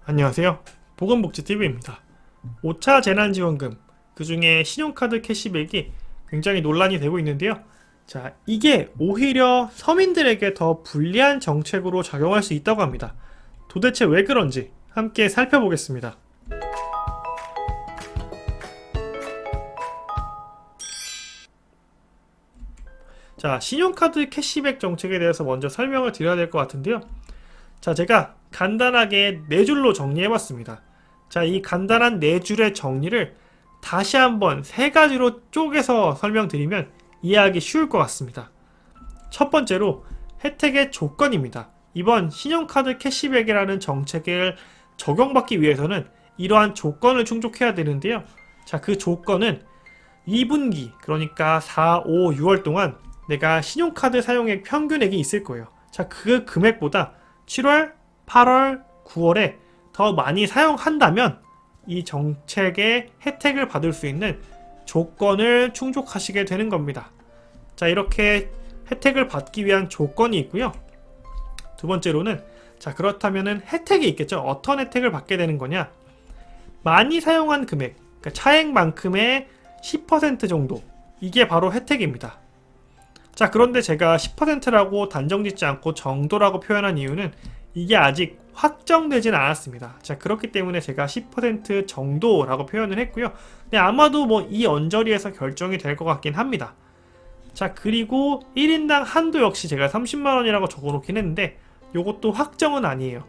안녕하세요. 보건복지TV입니다. 5차 재난지원금, 그 중에 신용카드 캐시백이 굉장히 논란이 되고 있는데요. 자, 이게 오히려 서민들에게 더 불리한 정책으로 작용할 수 있다고 합니다. 도대체 왜 그런지 함께 살펴보겠습니다. 자, 신용카드 캐시백 정책에 대해서 먼저 설명을 드려야 될 것 같은데요. 자, 제가 간단하게 네 줄로 정리해봤습니다. 자, 이 간단한 네 줄의 정리를 다시 한번 세 가지로 쪼개서 설명드리면 이해하기 쉬울 것 같습니다. 첫 번째로 혜택의 조건입니다. 이번 신용카드 캐시백이라는 정책을 적용받기 위해서는 이러한 조건을 충족해야 되는데요. 자, 그 조건은 2분기, 그러니까 4, 5, 6월 동안 내가 신용카드 사용액 평균액이 있을 거예요. 자, 그 금액보다 7월, 8월, 9월에 더 많이 사용한다면 이 정책의 혜택을 받을 수 있는 조건을 충족하시게 되는 겁니다. 자, 이렇게 혜택을 받기 위한 조건이 있고요. 두 번째로는, 자, 그렇다면은 혜택이 있겠죠. 어떤 혜택을 받게 되는 거냐? 많이 사용한 금액, 그러니까 차액만큼의 10% 정도, 이게 바로 혜택입니다. 자, 그런데 제가 10%라고 단정 짓지 않고 정도라고 표현한 이유는 이게 아직 확정되진 않았습니다. 자, 그렇기 때문에 제가 10% 정도라고 표현을 했고요. 근데 아마도 뭐 이 언저리에서 결정이 될 것 같긴 합니다. 자, 그리고 1인당 한도 역시 제가 30만원이라고 적어놓긴 했는데 요것도 확정은 아니에요.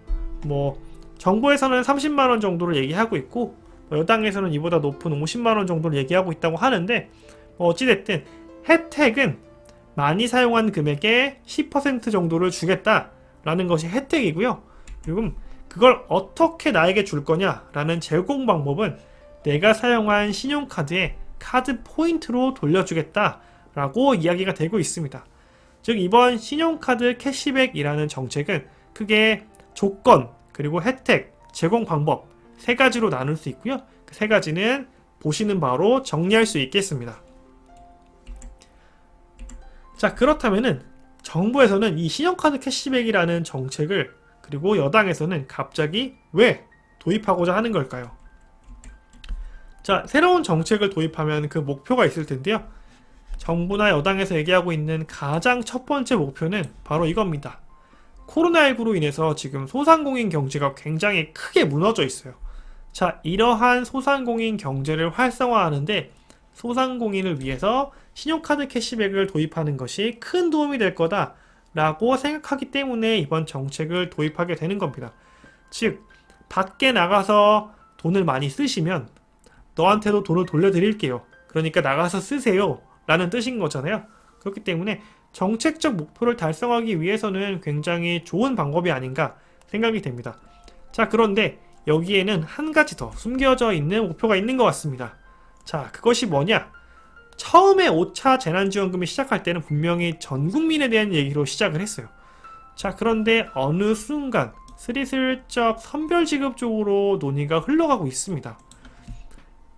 뭐 정부에서는 30만원 정도를 얘기하고 있고 여당에서는 이보다 높은 50만원 정도를 얘기하고 있다고 하는데 어찌됐든 혜택은 많이 사용한 금액의 10% 정도를 주겠다라는 것이 혜택이고요. 그리고 그걸 어떻게 나에게 줄 거냐라는 제공 방법은 내가 사용한 신용카드에 카드 포인트로 돌려주겠다라고 이야기가 되고 있습니다. 즉, 이번 신용카드 캐시백이라는 정책은 크게 조건, 그리고 혜택, 제공 방법 세 가지로 나눌 수 있고요. 그 세 가지는 보시는 바로 정리할 수 있겠습니다. 자, 그렇다면은 정부에서는 이 신용카드 캐시백이라는 정책을, 그리고 여당에서는 갑자기 왜 도입하고자 하는 걸까요? 자, 새로운 정책을 도입하면 그 목표가 있을 텐데요. 정부나 여당에서 얘기하고 있는 가장 첫 번째 목표는 바로 이겁니다. 코로나19로 인해서 지금 소상공인 경제가 굉장히 크게 무너져 있어요. 자, 이러한 소상공인 경제를 활성화하는데 소상공인을 위해서 신용카드 캐시백을 도입하는 것이 큰 도움이 될 거다 라고 생각하기 때문에 이번 정책을 도입하게 되는 겁니다. 즉, 밖에 나가서 돈을 많이 쓰시면 너한테도 돈을 돌려드릴게요. 그러니까 나가서 쓰세요 라는 뜻인 거잖아요. 그렇기 때문에 정책적 목표를 달성하기 위해서는 굉장히 좋은 방법이 아닌가 생각이 됩니다. 자, 그런데 여기에는 한 가지 더 숨겨져 있는 목표가 있는 것 같습니다. 자, 그것이 뭐냐? 처음에 5차 재난지원금이 시작할 때는 분명히 전 국민에 대한 얘기로 시작을 했어요. 자, 그런데 어느 순간 스리슬쩍 선별지급 쪽으로 논의가 흘러가고 있습니다.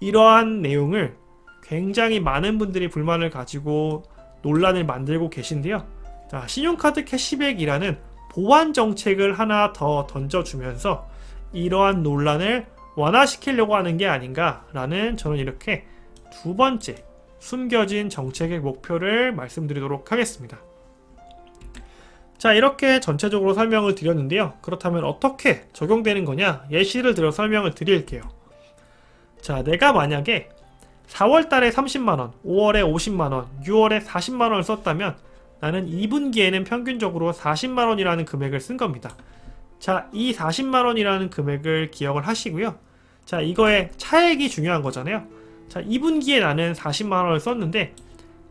이러한 내용을 굉장히 많은 분들이 불만을 가지고 논란을 만들고 계신데요. 자, 신용카드 캐시백이라는 보완 정책을 하나 더 던져주면서 이러한 논란을 완화시키려고 하는 게 아닌가라는, 저는 이렇게 두 번째 숨겨진 정책의 목표를 말씀드리도록 하겠습니다. 자, 이렇게 전체적으로 설명을 드렸는데요. 그렇다면 어떻게 적용되는 거냐? 예시를 들어 설명을 드릴게요. 자, 내가 만약에 4월 달에 30만원, 5월에 50만원, 6월에 40만원을 썼다면 나는 2분기에는 평균적으로 40만원이라는 금액을 쓴 겁니다. 자, 이 40만원이라는 금액을 기억을 하시고요. 자, 이거의 차액이 중요한 거잖아요. 자, 2분기에 나는 40만원을 썼는데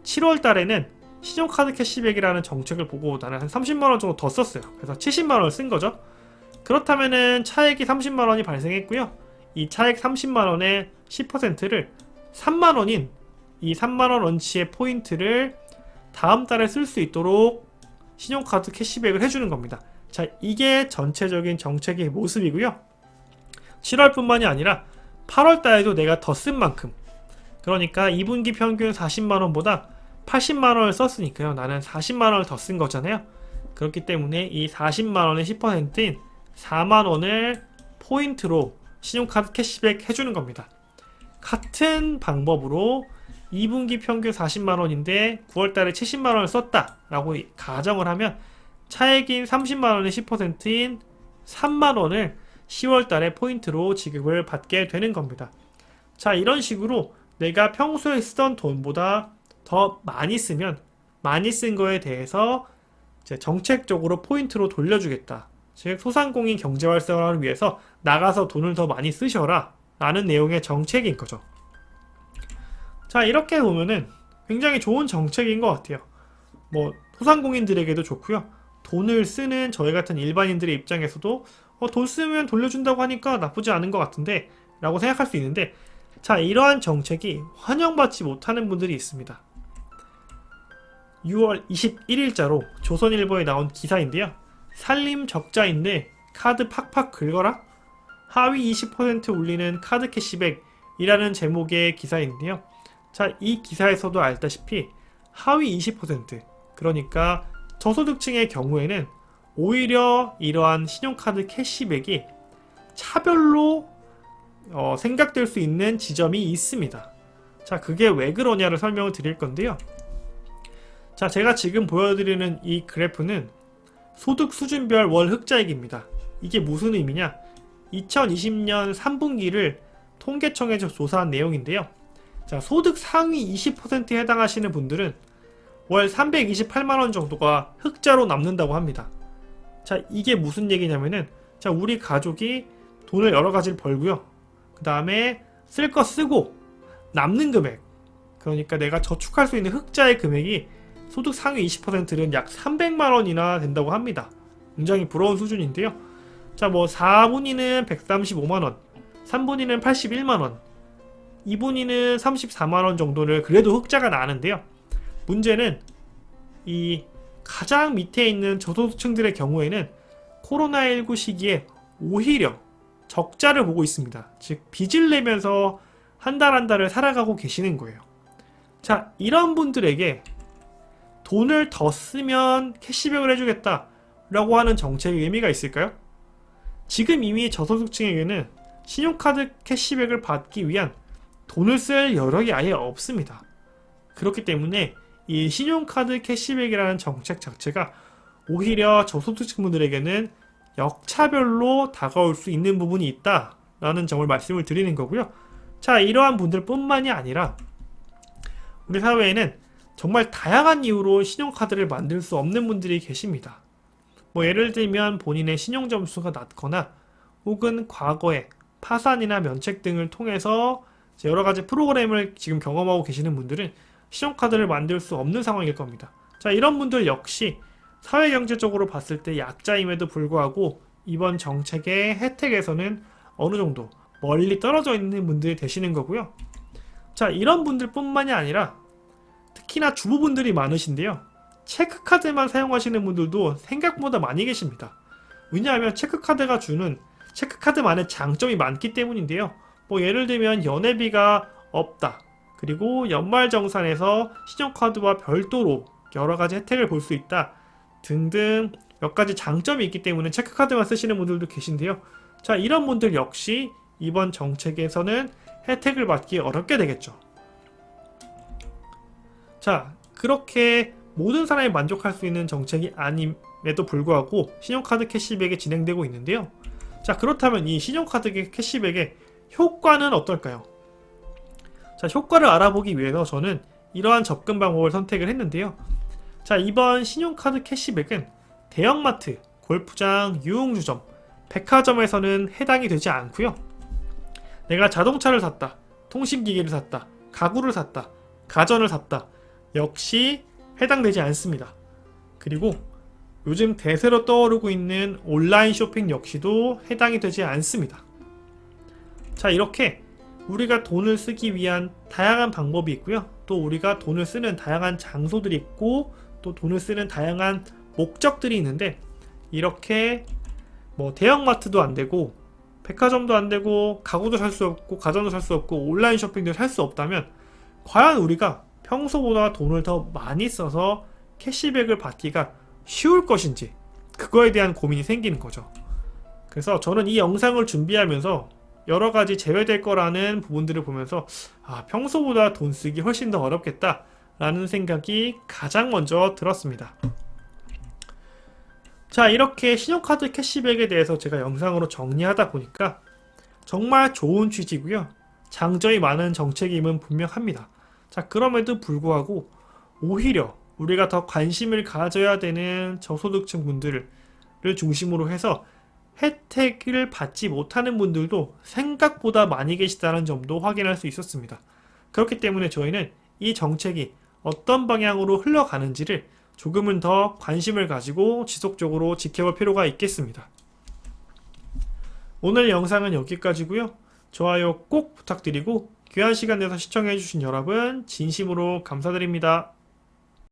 7월 달에는 신용카드 캐시백이라는 정책을 보고 나는 한 30만원 정도 더 썼어요. 그래서 70만원을 쓴 거죠. 그렇다면은 차액이 30만원이 발생했고요. 이 차액 30만원의 10%를 3만원인 이 3만원어치의 포인트를 다음 달에 쓸 수 있도록 신용카드 캐시백을 해주는 겁니다. 자, 이게 전체적인 정책의 모습이고요. 7월뿐만이 아니라 8월 달에도 내가 더 쓴 만큼, 그러니까 2분기 평균 40만원보다 80만원을 썼으니까요. 나는 40만원을 더 쓴 거잖아요. 그렇기 때문에 이 40만원의 10%인 4만원을 포인트로 신용카드 캐시백 해주는 겁니다. 같은 방법으로 2분기 평균 40만원인데 9월달에 70만원을 썼다 라고 가정을 하면 차액인 30만원의 10%인 3만원을 10월달에 포인트로 지급을 받게 되는 겁니다. 자, 이런 식으로 내가 평소에 쓰던 돈보다 더 많이 쓰면 많이 쓴 거에 대해서 이제 정책적으로 포인트로 돌려주겠다. 즉 소상공인 경제 활성화를 위해서 나가서 돈을 더 많이 쓰셔라 라는 내용의 정책인 거죠. 자, 이렇게 보면은 굉장히 좋은 정책인 것 같아요. 뭐 소상공인들에게도 좋고요. 돈을 쓰는 저희 같은 일반인들의 입장에서도 돈 쓰면 돌려준다고 하니까 나쁘지 않은 것 같은데 라고 생각할 수 있는데, 자, 이러한 정책이 환영받지 못하는 분들이 있습니다. 6월 21일자로 조선일보에 나온 기사인데요. 살림 적자인데 카드 팍팍 긁어라? 하위 20% 올리는 카드 캐시백이라는 제목의 기사인데요. 자, 이 기사에서도 알다시피 하위 20%, 그러니까 저소득층의 경우에는 오히려 이러한 신용카드 캐시백이 차별로 생각될 수 있는 지점이 있습니다. 자, 그게 왜 그러냐를 설명을 드릴 건데요. 자, 제가 지금 보여드리는 이 그래프는 소득 수준별 월 흑자액입니다. 이게 무슨 의미냐? 2020년 3분기를 통계청에서 조사한 내용인데요. 자, 소득 상위 20%에 해당하시는 분들은 월 328만원 정도가 흑자로 남는다고 합니다. 자, 이게 무슨 얘기냐면은, 자, 우리 가족이 돈을 여러 가지를 벌고요. 그 다음에 쓸 거 쓰고 남는 금액, 그러니까 내가 저축할 수 있는 흑자의 금액이 소득 상위 20%는 약 300만원이나 된다고 합니다. 굉장히 부러운 수준인데요. 자, 뭐 4분위는 135만원, 3분위는 81만원, 2분위는 34만원 정도를 그래도 흑자가 나는데요. 문제는 이 가장 밑에 있는 저소득층들의 경우에는 코로나19 시기에 오히려 적자를 보고 있습니다. 즉 빚을 내면서 한 달 한 달을 살아가고 계시는 거예요. 자, 이런 분들에게 돈을 더 쓰면 캐시백을 해주겠다 라고 하는 정책의 의미가 있을까요? 지금 이미 저소득층에게는 신용카드 캐시백을 받기 위한 돈을 쓸 여력이 아예 없습니다. 그렇기 때문에 이 신용카드 캐시백이라는 정책 자체가 오히려 저소득층분들에게는 역차별로 다가올 수 있는 부분이 있다라는 점을 말씀을 드리는 거고요. 자, 이러한 분들 뿐만이 아니라 우리 사회에는 정말 다양한 이유로 신용카드를 만들 수 없는 분들이 계십니다. 뭐 예를 들면 본인의 신용점수가 낮거나 혹은 과거에 파산이나 면책 등을 통해서 여러가지 프로그램을 지금 경험하고 계시는 분들은 신용카드를 만들 수 없는 상황일 겁니다. 자, 이런 분들 역시 사회경제적으로 봤을 때 약자임에도 불구하고 이번 정책의 혜택에서는 어느 정도 멀리 떨어져 있는 분들이 되시는 거고요. 자, 이런 분들 뿐만이 아니라 특히나 주부분들이 많으신데요. 체크카드만 사용하시는 분들도 생각보다 많이 계십니다. 왜냐하면 체크카드가 주는 체크카드만의 장점이 많기 때문인데요. 뭐 예를 들면 연회비가 없다, 그리고 연말정산에서 신용카드와 별도로 여러가지 혜택을 볼 수 있다 등등 몇 가지 장점이 있기 때문에 체크카드만 쓰시는 분들도 계신데요. 자, 이런 분들 역시 이번 정책에서는 혜택을 받기 어렵게 되겠죠. 자, 그렇게 모든 사람이 만족할 수 있는 정책이 아님에도 불구하고 신용카드 캐시백이 진행되고 있는데요. 자, 그렇다면 이 신용카드 캐시백의 효과는 어떨까요? 자, 효과를 알아보기 위해서 저는 이러한 접근 방법을 선택을 했는데요. 자, 이번 신용카드 캐시백은 대형마트, 골프장, 유흥주점, 백화점에서는 해당이 되지 않고요. 내가 자동차를 샀다, 통신기기를 샀다, 가구를 샀다, 가전을 샀다 역시 해당되지 않습니다. 그리고 요즘 대세로 떠오르고 있는 온라인 쇼핑 역시도 해당이 되지 않습니다. 자, 이렇게 우리가 돈을 쓰기 위한 다양한 방법이 있고요. 또 우리가 돈을 쓰는 다양한 장소들이 있고 또 돈을 쓰는 다양한 목적들이 있는데, 이렇게 뭐 대형마트도 안 되고 백화점도 안 되고 가구도 살 수 없고 가전도 살 수 없고 온라인 쇼핑도 살 수 없다면 과연 우리가 평소보다 돈을 더 많이 써서 캐시백을 받기가 쉬울 것인지, 그거에 대한 고민이 생기는 거죠. 그래서 저는 이 영상을 준비하면서 여러 가지 제외될 거라는 부분들을 보면서 평소보다 돈 쓰기 훨씬 더 어렵겠다 라는 생각이 가장 먼저 들었습니다. 자, 이렇게 신용카드 캐시백에 대해서 제가 영상으로 정리하다 보니까 정말 좋은 취지고요. 장점이 많은 정책임은 분명합니다. 자, 그럼에도 불구하고 오히려 우리가 더 관심을 가져야 되는 저소득층 분들을 중심으로 해서 혜택을 받지 못하는 분들도 생각보다 많이 계시다는 점도 확인할 수 있었습니다. 그렇기 때문에 저희는 이 정책이 어떤 방향으로 흘러가는지를 조금은 더 관심을 가지고 지속적으로 지켜볼 필요가 있겠습니다. 오늘 영상은 여기까지고요. 좋아요 꼭 부탁드리고 귀한 시간 내서 시청해주신 여러분 진심으로 감사드립니다.